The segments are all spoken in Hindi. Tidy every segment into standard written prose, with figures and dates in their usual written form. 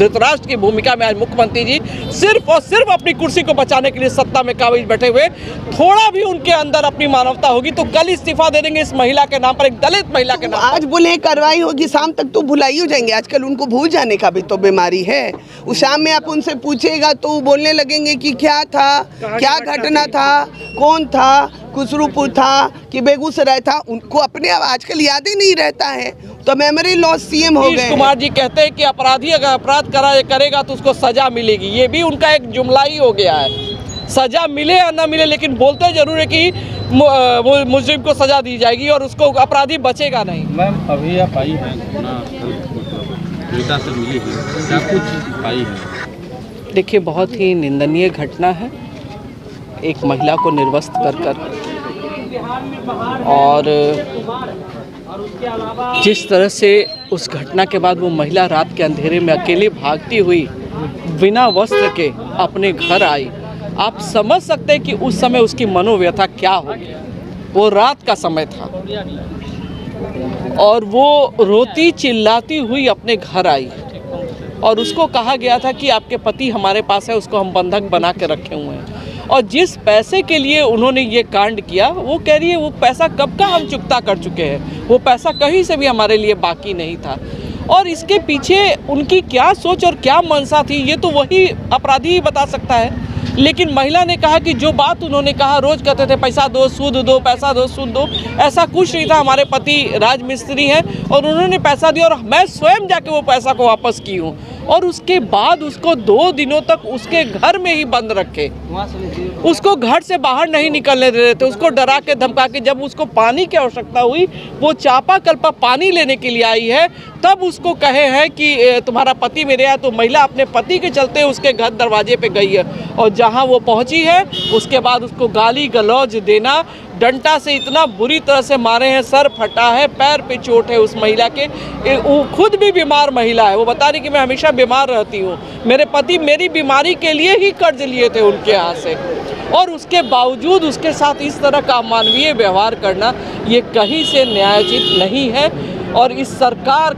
धृतराष्ट्र की भूमिका में आज मुख्यमंत्री जी सिर्फ और सिर्फ अपनी कुर्सी को बचाने के लिए सत्ता में काबिज बैठे हुए। थोड़ा भी उनके अंदर अपनी मानवता होगी तो कल इस्तीफा दे देंगे इस महिला के नाम पर, एक दलित महिला के नाम पर। आज बोले कार्रवाई होगी, शाम तक तो भुलाई हो जाएंगे। आजकल उनको भूल जाने का भी तो बीमारी है। उस शाम में आप उनसे पूछेगा तो बोलने लगेंगे कि क्या था, क्या घटना था, कौन था, खुसरूपुर था कि बेगूसराय था। उनको अपने आजकल याद ही नहीं रहता है, तो मेमोरी लॉस सीएम हो गए। नीतीश कुमार जी कहते हैं कि अपराधी अगर अपराध करेगा तो उसको सजा मिलेगी। ये भी उनका एक जुमला ही हो गया है, सजा मिले या ना मिले, लेकिन बोलते जरूर है कि मुजरिम को सजा दी जाएगी और उसको अपराधी बचेगा नहीं। मैम अभी आप आई हैं पीड़िता से मिली है, क्या कुछ आई है? देखिए, बहुत ही निंदनीय घटना है, एक महिला को निर्वस्त्र कर और जिस तरह से उस घटना के बाद वो महिला रात के अंधेरे में अकेले भागती हुई बिना वस्त्र के अपने घर आई। आप समझ सकते हैं कि उस समय उसकी मनोव्यथा क्या होगी। वो रात का समय था और वो रोती चिल्लाती हुई अपने घर आई और उसको कहा गया था कि आपके पति हमारे पास है, उसको हम बंधक बना के रखे हुए हैं। और जिस पैसे के लिए उन्होंने ये कांड किया, वो कह रही है वो पैसा कब का हम चुकता कर चुके हैं, वो पैसा कहीं से भी हमारे लिए बाकी नहीं था। और इसके पीछे उनकी क्या सोच और क्या मंशा थी, ये तो वही अपराधी ही बता सकता है। लेकिन महिला ने कहा कि जो बात उन्होंने कहा, रोज़ कहते थे पैसा दो सूद दो, पैसा दो सूद दो, ऐसा कुछ नहीं था। हमारे पति राजमिस्त्री हैं और उन्होंने पैसा दिया और मैं स्वयं जाके वो पैसा को वापस की हूँ। और उसके बाद उसको 2 दिनों तक उसके घर में ही बंद रखे, उसको घर से बाहर नहीं निकलने दे रहे थे, उसको डरा के धमका के। जब उसको पानी की आवश्यकता हुई, वो चापाकल पर पानी लेने के लिए आई है, तब उसको कहे हैं कि तुम्हारा पति मेरे यहाँ। तो महिला अपने पति के चलते उसके घर दरवाजे पे गई है और जहाँ वो पहुँची है उसके बाद उसको गाली गलौज देना, डंडा से इतना बुरी तरह से मारे हैं, सर फटा है, पैर पे चोट है उस महिला के। वो खुद भी बीमार महिला है, वो बता रही कि मैं हमेशा बीमार रहती हूँ, मेरे पति मेरी बीमारी के लिए ही कर्ज लिए थे उनके यहाँ से, और उसके बावजूद उसके साथ इस तरह का अमानवीय व्यवहार करना ये कहीं से न्यायोचित नहीं है। और इस सरकार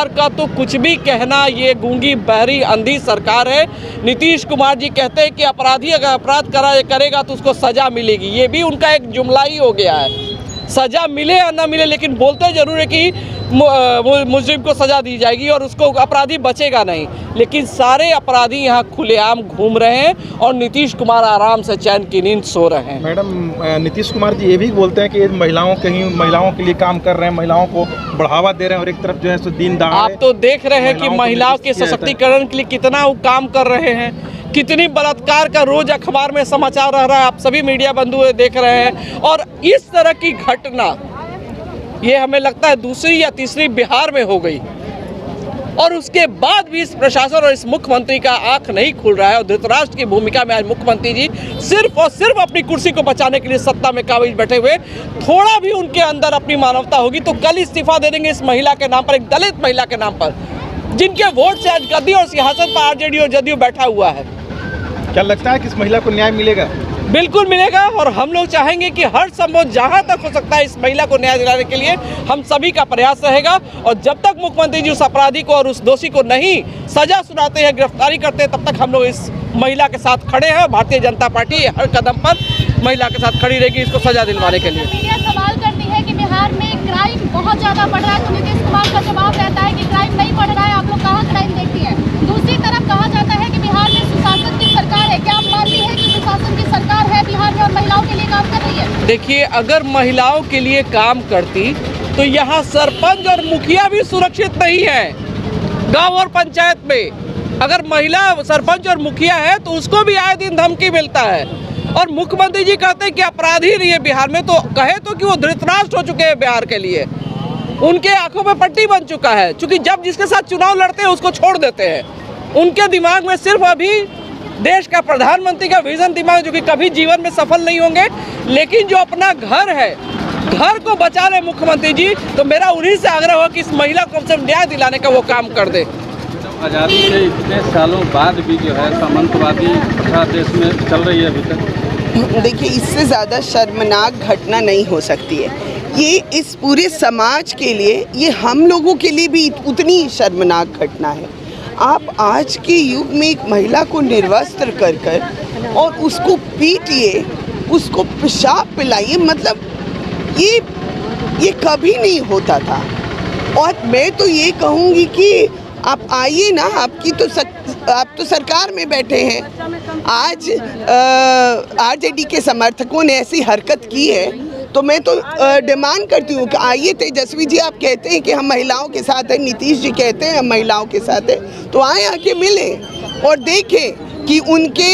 का तो कुछ भी कहना, ये गूंगी बहरी अंधी सरकार है। नीतीश कुमार जी कहते हैं कि अपराधी अगर अपराध करेगा तो उसको सजा मिलेगी। ये भी उनका एक जुमला ही हो गया है, सजा मिले या ना मिले, लेकिन बोलते जरूर है कि मुजरिम को सजा दी जाएगी और उसको अपराधी बचेगा नहीं। लेकिन सारे अपराधी यहाँ खुलेआम घूम रहे हैं और नीतीश कुमार आराम से चैन की नींद सो रहे हैं। मैडम, नीतीश कुमार जी ये भी बोलते हैं कि महिलाओं के लिए काम कर रहे हैं, महिलाओं को बढ़ावा दे रहे हैं, और एक तरफ जो है सो दीन दहाड़े। आप तो देख रहे हैं कि महिलाओं के सशक्तिकरण के लिए कितना वो काम कर रहे हैं, कितनी बलात्कार का रोज अखबार में समाचार रह रहा है, आप सभी मीडिया बंधु देख रहे हैं। और इस तरह की घटना ये हमें लगता है दूसरी या तीसरी बिहार में हो गई, और उसके बाद भी इस प्रशासन और इस मुख्यमंत्री का आंख नहीं खुल रहा है। और धृतराष्ट्र की भूमिका में आज मुख्यमंत्री जी सिर्फ और सिर्फ अपनी कुर्सी को बचाने के लिए सत्ता में काबिज बैठे हुए। थोड़ा भी उनके अंदर अपनी मानवता होगी तो कल इस्तीफा दे देंगे इस महिला के नाम पर, एक दलित महिला के नाम पर, जिनके वोट से आज गद्दी और सियासत पर आरजेडी और जदयू बैठा हुआ है। क्या लगता है कि इस महिला को न्याय मिलेगा? बिल्कुल मिलेगा, और हम लोग चाहेंगे कि हर संभव जहां तक हो सकता है इस महिला को न्याय दिलाने के लिए हम सभी का प्रयास रहेगा। और जब तक मुख्यमंत्री जी उस अपराधी को और उस दोषी को नहीं सजा सुनाते हैं, गिरफ्तारी करते हैं, तब तक हम लोग इस महिला के साथ खड़े हैं। भारतीय जनता पार्टी हर कदम पर महिला के साथ खड़ी रहेगी इसको सजा दिलवाने के लिए। मीडिया सवाल करती है कि बिहार में क्राइम बहुत ज्यादा बढ़ रहा है, तो नीतीश कुमार का जवाब रहता है कि क्राइम नहीं बढ़ रहा है, आप लोग कहाँ क्राइम देखती है। दूसरी तरफ कहा जाता है कि बिहार में सुशासन की सरकार है, क्या आप मानती है कि सुशासन की सरकार है बिहार में और महिलाओं के लिए काम कर रही है? देखिए, अगर महिलाओं के लिए काम करती तो यहाँ सरपंच और मुखिया भी सुरक्षित नहीं है। गांव और पंचायत में अगर महिला सरपंच और मुखिया है तो उसको भी आए दिन धमकी मिलता है। और मुख्यमंत्री जी कहते हैं कि अपराधी नहीं है बिहार में, तो कहे तो कि वो धृतराष्ट्र हो चुके हैं बिहार के लिए, उनके आंखों में पट्टी बन चुका है। क्योंकि जब जिसके साथ चुनाव लड़ते हैं उसको छोड़ देते हैं। उनके दिमाग में सिर्फ अभी देश का प्रधानमंत्री का विजन दिमाग, जो कि कभी जीवन में सफल नहीं होंगे। लेकिन जो अपना घर है, घर को बचा ले मुख्यमंत्री जी, तो मेरा उन्हीं से आग्रह हो कि इस महिला को सिर्फ न्याय दिलाने का वो काम कर दे। आज़ादी के इतने सालों बाद भी जो है सामंतवादी प्रथा देश में चल रही है अभी तक। देखिए, इससे ज़्यादा शर्मनाक घटना नहीं हो सकती है। ये इस पूरे समाज के लिए, ये हम लोगों के लिए भी उतनी शर्मनाक घटना है। आप आज के युग में एक महिला को निर्वस्त्र कर कर और उसको पीटिए, उसको पेशाब पिलाइए, मतलब ये कभी नहीं होता था। और मैं तो ये कहूँगी कि आप आइए ना, आप तो सरकार में बैठे हैं। आज आरजेडी के समर्थकों ने ऐसी हरकत की है तो मैं तो डिमांड करती हूँ कि आइए, तेजस्वी जी आप कहते हैं कि हम महिलाओं के साथ हैं, नीतीश जी कहते हैं हम महिलाओं के साथ हैं, तो आए आके मिलें और देखें कि उनके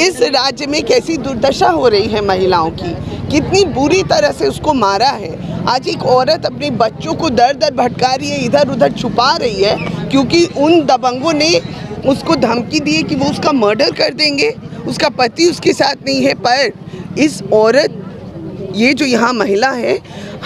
इस राज्य में कैसी दुर्दशा हो रही है महिलाओं की, कितनी बुरी तरह से उसको मारा है। आज एक औरत अपने बच्चों को दर दर भटका रही है, इधर उधर छुपा रही है, क्योंकि उन दबंगों ने उसको धमकी दी है कि वो उसका मर्डर कर देंगे, उसका पति उसके साथ नहीं है। पर इस औरत, ये जो यहाँ महिला है,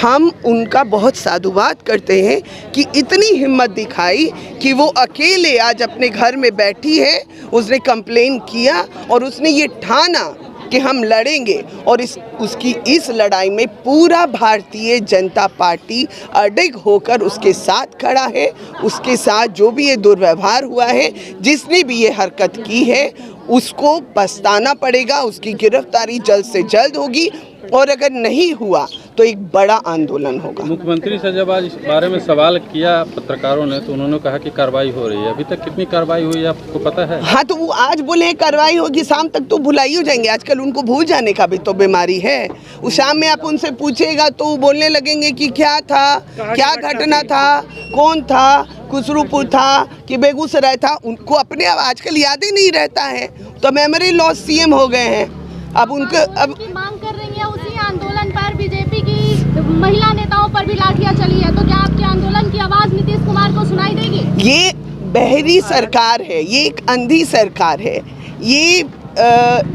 हम उनका बहुत साधुवाद करते हैं कि इतनी हिम्मत दिखाई कि वो अकेले आज अपने घर में बैठी है, उसने कंप्लेन किया और उसने ये ठाना कि हम लड़ेंगे। और उसकी इस लड़ाई में पूरा भारतीय जनता पार्टी अडिग होकर उसके साथ खड़ा है। उसके साथ जो भी ये दुर्व्यवहार हुआ है, जिसने भी ये हरकत की है, उसको पछताना पड़ेगा, उसकी गिरफ्तारी जल्द से जल्द होगी और अगर नहीं हुआ तो एक बड़ा आंदोलन होगा। मुख्यमंत्री से जब आज इस बारे में सवाल किया पत्रकारों ने, तो उन्होंने कहा कि कार्रवाई हो रही है। अभी तक कितनी कार्रवाई हुई है आपको पता है? हाँ, तो वो आज बोले कार्रवाई होगी, शाम तक तो भुलाई हो जाएंगे। आजकल उनको भूल जाने का भी तो बीमारी है। उस शाम में आप उनसे पूछेगा तो वो बोलने लगेंगे कि क्या था, क्या घटना था, कौन था, खुसरूपुर था कि बेगूसराय था। उनको अपने अब आजकल याद ही नहीं रहता है, तो मेमोरी लॉस सीएम हो गए हैं। अब उनको अब मांग कर रही है, उसी आंदोलन पर बीजेपी की महिला नेताओं पर भी लाठियां चली है, तो क्या आपके आंदोलन की आवाज नीतीश कुमार को सुनाई देगी? ये बहरी सरकार है, ये एक अंधी सरकार है, ये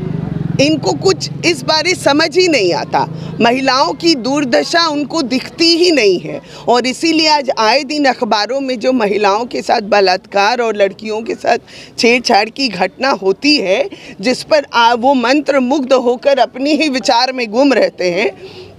इनको कुछ इस बारे समझ ही नहीं आता। महिलाओं की दुर्दशा उनको दिखती ही नहीं है और इसीलिए आज आए दिन अखबारों में जो महिलाओं के साथ बलात्कार और लड़कियों के साथ छेड़छाड़ की घटना होती है, जिस पर वो मंत्र मुग्ध होकर अपनी ही विचार में गुम रहते हैं,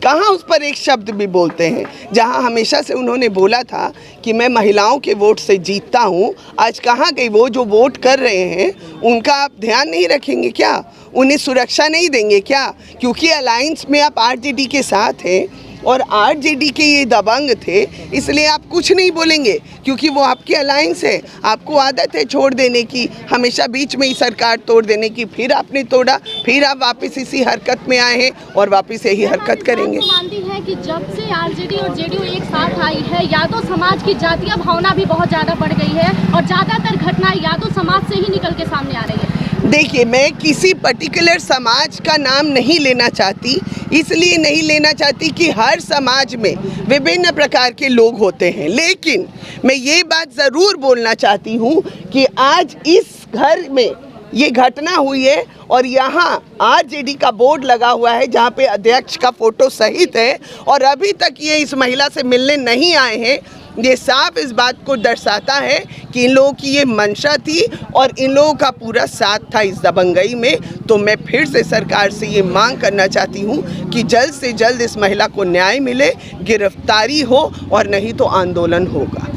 कहाँ उस पर एक शब्द भी बोलते हैं। जहाँ हमेशा से उन्होंने बोला था कि मैं महिलाओं के वोट से जीतता हूँ, आज कहाँ गई वो जो वोट कर रहे हैं? उनका आप ध्यान नहीं रखेंगे क्या? उन्हें सुरक्षा नहीं देंगे क्या? क्योंकि अलायंस में आप आरजेडी के साथ हैं और आरजेडी के ये दबंग थे, इसलिए आप कुछ नहीं बोलेंगे क्योंकि वो आपके अलायंस है। आपको आदत है छोड़ देने की, हमेशा बीच में ही सरकार तोड़ देने की। फिर आपने तोड़ा, फिर आप वापस इसी हरकत में आए हैं और वापस यही हरकत करेंगे। मानती है कि जब से आरजेडी और जेडीयू एक साथ आई है, यादव समाज की जातीय भावना भी बहुत ज़्यादा बढ़ गई है और ज़्यादातर घटनाएं यादव समाज से ही निकल के सामने आ रही है। देखिए, मैं किसी पर्टिकुलर समाज का नाम नहीं लेना चाहती, इसलिए नहीं लेना चाहती कि हर समाज में विभिन्न प्रकार के लोग होते हैं, लेकिन मैं ये बात ज़रूर बोलना चाहती हूँ कि आज इस घर में ये घटना हुई है और यहाँ आरजेडी का बोर्ड लगा हुआ है जहाँ पे अध्यक्ष का फोटो सहित है और अभी तक ये इस महिला से मिलने नहीं आए हैं। ये साफ इस बात को दर्शाता है कि इन लोगों की ये मंशा थी और इन लोगों का पूरा साथ था इस दबंगई में। तो मैं फिर से सरकार से ये मांग करना चाहती हूँ कि जल्द से जल्द इस महिला को न्याय मिले, गिरफ्तारी हो और नहीं तो आंदोलन होगा।